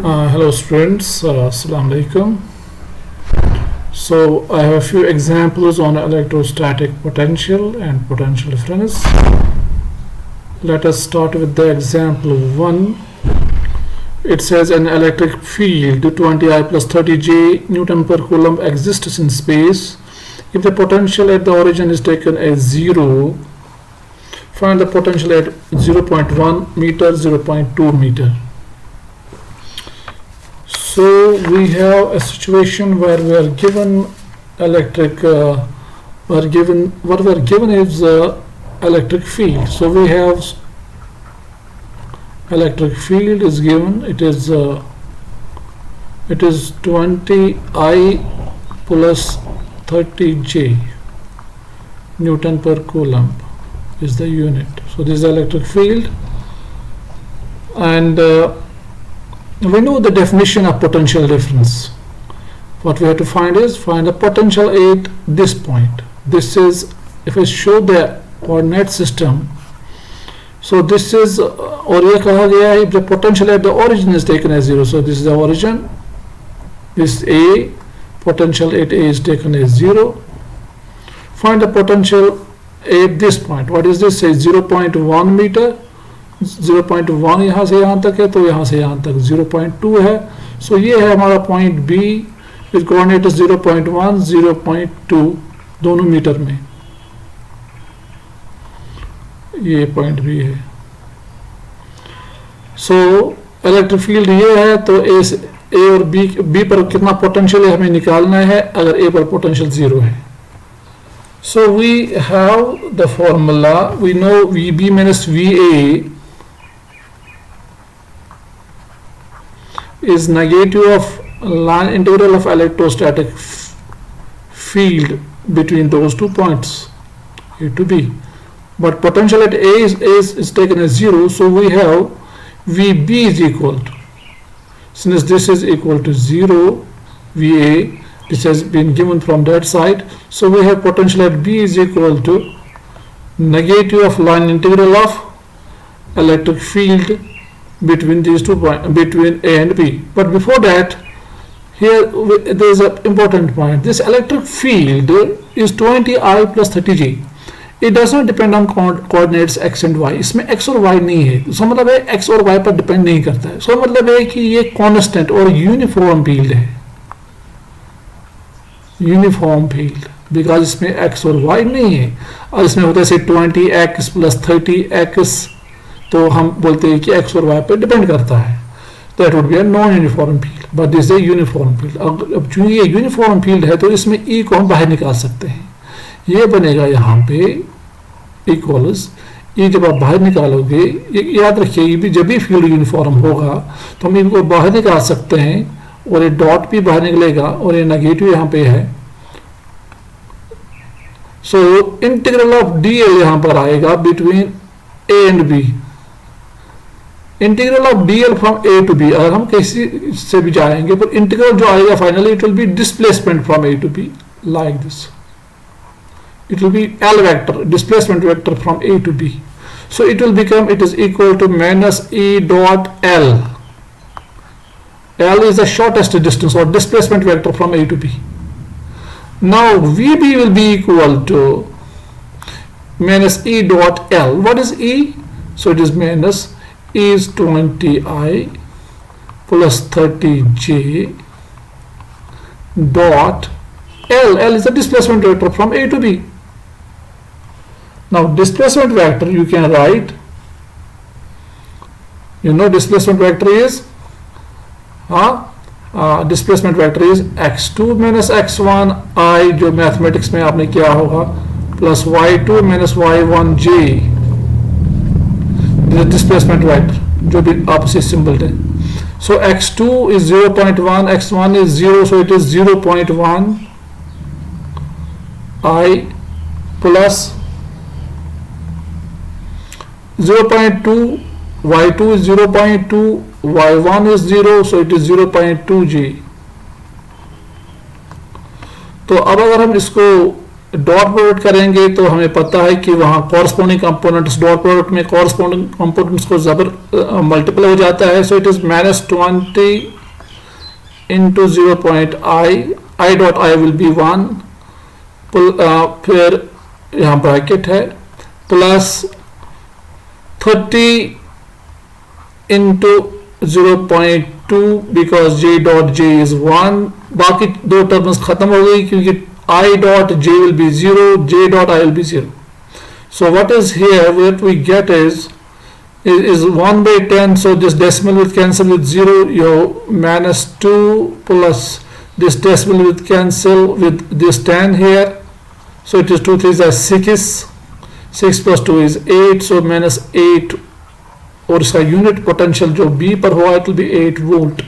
Hello students, Assalamu alaikum. So I have a few examples on electrostatic potential and potential difference. Let us start with the example 1. It says an electric field 20I plus 30J Newton per Coulomb exists in space. If the potential at the origin is taken as 0, find the potential at 0.1 meter, 0.2 meter. So we have a situation where we are given electric, what we are given is electric field. So we have electric field is given. It is 20I plus 30J Newton per Coulomb is the unit. So this is the electric field, and we know the definition of potential difference. What we have to find is the potential at this point. This is, if I show the coordinate system, so this is, और ये कहा गया है if the potential at the origin is taken as 0. So this is the origin, this A, potential at A is taken as 0. Find the potential at this point. What is this? Say 0.1 meter. 0.1 यहाँ से यहाँ तक है, तो यहाँ से यहाँ तक 0.2 है. सो ये है हमारा पॉइंट B विद कोऑर्डिनेट 0.1 0.2 दोनों मीटर में. ये पॉइंट B है. सो इलेक्ट्रिक फील्ड ये है, तो A और B पर कितना पोटेंशियल है हमें निकालना है अगर A पर पोटेंशियल 0 है. So we have the formula. We know VB minus VA is negative of line integral of electrostatic field between those 2 points A to B. But potential at A is taken as 0, so we have VB is equal to, since this is equal to 0, VA, this has been given from that side, so we have potential at B is equal to negative of line integral of electric field between these 2 points, between A and B. But before that, here there is an important point. This electric field is 20I plus 30J. It does not depend on coordinates x and y. इसमें x और y नहीं है. इसका मतलब है x और y पर depend नहीं करता है. इसका मतलब है कि ये कांस्टेंट और यूनिफॉर्म फील्ड है. यूनिफॉर्म फील्ड, बिकॉज इसमें x और y नहीं है. और इसमें होता है से 20x प्लस 30x, तो हम बोलते हैं कि x और y पर डिपेंड करता है. That would be a non uniform field, but this is uniform field. अब चूंकि ये यूनिफॉर्म फील्ड है तो इसमें E को हम बाहर निकाल सकते हैं. ये बनेगा यहाँ पे इक्वल्स E. जब आप बाहर निकालोगे, याद रखिए, ये भी जब भी फील्ड यूनिफॉर्म होगा तो हम इनको बाहर निकाल सकते हैं, और ये डॉट भी बाहर निकलेगा और ये नेगेटिव यहाँ पे है. सो इंटीग्रल ऑफ DL यहाँ पर आएगा between A and B. Integral of DL from A to B, अगर हम किसी से भी जाएंगे, पर इंटीग्रल जो आएगा finally it will be displacement from A to B like this. It will be L vector, displacement vector from A to B. So it will become, it is equal to minus E dot L. L is the shortest distance or displacement vector from A to B. Now VB will be equal to minus E dot L. What is E? So it is minus E is 20I plus 30J dot L. L is the displacement vector from A to B. Now displacement vector you can write, you know displacement vector is displacement vector is x2 minus x1 I, जो mathematics में आपने किया होगा, plus y2 minus y1 j. this is displacement vector जो भी आपसे symbol है. So x2 is 0.1, x1 is 0, so it is 0.1 I plus 0.2, y2 is 0.2, y1 is 0, so it is 0.2 G. तो अब अगर हम इसको डॉट प्रोडक्ट करेंगे तो हमें पता है कि वहाँ कॉरस्पॉन्डिंग कंपोनेंट्स, डॉट प्रोडक्ट में कॉरस्पॉन्डिंग कंपोनेंट्स को जबर मल्टीपल हो जाता है. सो it is -20 into 0 point I dot I will be 1, फिर यहाँ ब्रैकेट है, plus 30 into 0.2 because j dot j is 1. बाकी दो टर्म्स खत्म हो गई क्योंकि I dot j will be 0, j dot I will be 0. So what is here, what we get is 1 by 10, so this decimal will cancel with 0, your minus 2 plus this decimal will cancel with this 10 here, so it is 2 3s are 6 plus 2 is 8, so minus 8, और इसका unit potential जो B पर हुआ it will be 8 volt.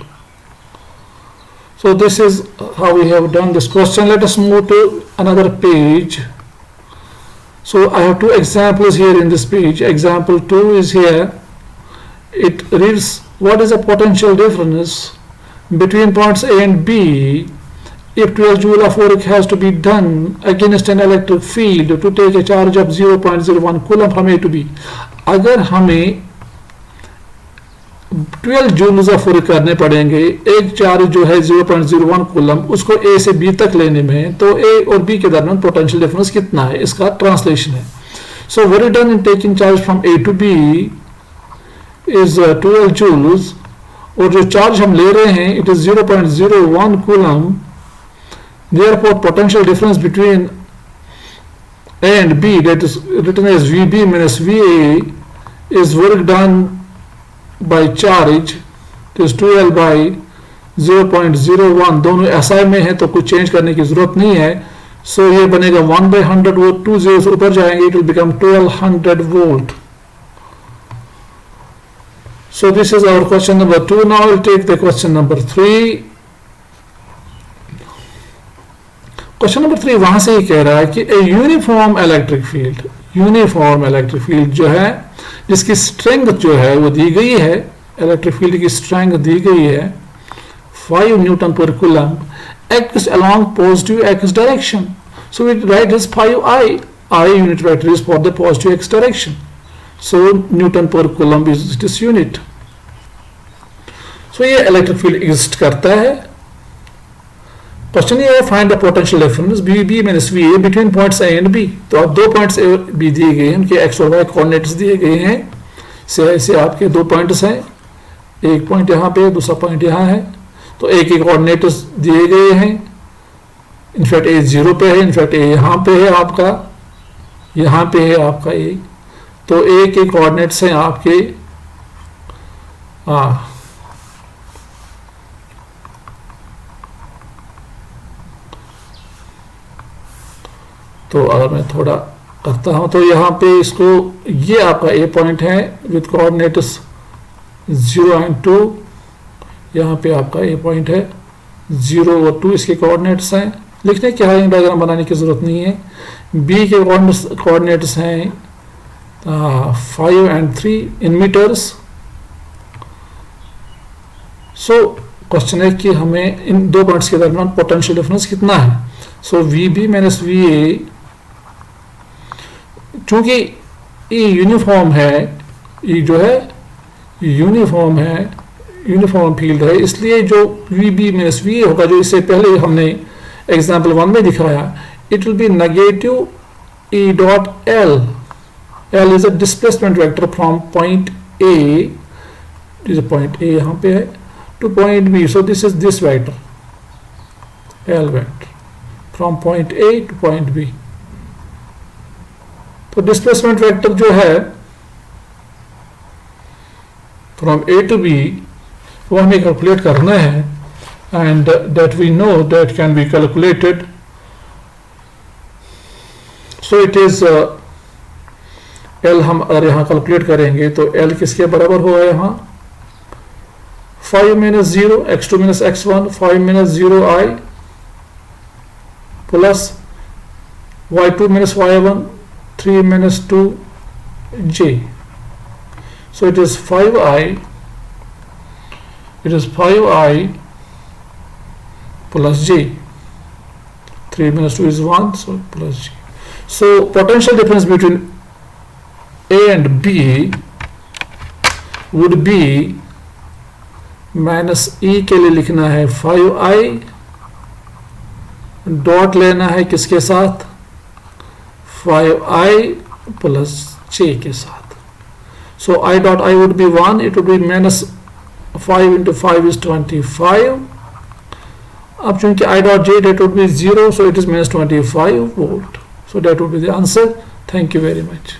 So this is how we have done this question. Let us move to another page. So I have two examples here in this page. Example 2 is here. It reads, what is the potential difference between points A and B if 12 joule of work has to be done against an electric field to take a charge of 0.01 coulomb from A to B. अगर हमें 12 joules of work करने पड़ेंगे, एक charge जो है 0.01 coulomb उसको A से B तक लेने में, तो A और B के दरमियान पोटेंशियल डिफरेंस कितना है, इसका ट्रांसलेशन है. So work done in taking charge from A to B is 12 joules, और जो चार्ज हम ले रहे हैं it is 0.01 coulomb. Therefore potential difference between A and B, that is written as VB minus VA, is work done by charge, it is 12 by 0.01. दोनों SI में है तो कुछ चेंज करने की जरूरत नहीं है. सो ये बनेगा 1 by 100, वो 2 zeros ऊपर जाएंगे, it will become 1200 volt. So this is our question number 2. Now we'll take the question number 3. Question number 3 वहां से ही कह रहा है कि ए यूनिफॉर्म इलेक्ट्रिक फील्ड जो है जिसकी स्ट्रेंथ जो है वो दी गई है, इलेक्ट्रिक फील्ड की स्ट्रेंथ दी गई है 5 न्यूटन पर coulomb, acts along positive x direction. So we write as 5I. I unit vector is for the positive x direction. So Newton per coulomb is this unit. So ये electric field exist करता है. Question ये है find the potential difference BB minus VA between points A and B. तो अब दो points A और B दिए गए हैं, उनके x और y कोऑर्डिनेट्स दिए गए हैं. से आपके दो पॉइंट्स हैं, एक पॉइंट यहाँ पे दूसरा पॉइंट यहाँ है, तो A के कोऑर्डिनेट्स दिए गए हैं. इनफैक्ट A 0 पे है, इनफैक्ट A यहाँ पे है आपका, यहाँ पे है आपका A. तो A के कोऑर्डिनेट्स हैं आपके तो अगर मैं थोड़ा करता हूं तो यहाँ पे इसको, ये आपका A पॉइंट है विद कोऑर्डिनेट्स 0 एंड 2. यहाँ पे आपका A पॉइंट है 0 और 2 इसके कोऑर्डिनेट्स हैं. लिखने के हाइंग डायग्राम बनाने की जरूरत नहीं है. B के कोऑर्डिनेट्स हैं 5 and 3 in metres. So question है कि हमें इन दो पॉइंट्स के दरमियान पोटेंशियल डिफरेंस कितना है. सो VB माइनस VA, चूंकि ये यूनिफॉर्म है, ये जो है यूनिफॉर्म है, यूनिफॉर्म फील्ड है, इसलिए जो VB माइनस VA होगा, जो इससे पहले हमने एग्जांपल 1 में दिखाया, it will B negative E dot L. L is a displacement vector from point A, जैसे पॉइंट A यहाँ पे है, two point B. So this is this vector L vector from point A two point B. तो displacement vector जो है from A to B वो हमें calculate करना है, and that we know that can be calculated. So it is L हम अगर यहाँ कैलकुलेट करेंगे तो L किसके बराबर होगा, यहाँ 5 minus 0 x2 minus x1, 5 minus 0I plus y2 minus y1, 3 minus 2j. So it is 5I plus j. 3 minus 2 is 1, so plus j. So potential difference between A and B would be minus E के लिए लिखना है 5i, dot लेना है किसके साथ, 5i plus j के साथ. So I dot I would be 1, it would be minus 5 into 5 is 25. अब चूंकि I dot j that would be 0, so it is minus 25 volt. So that would be the answer. Thank you very much.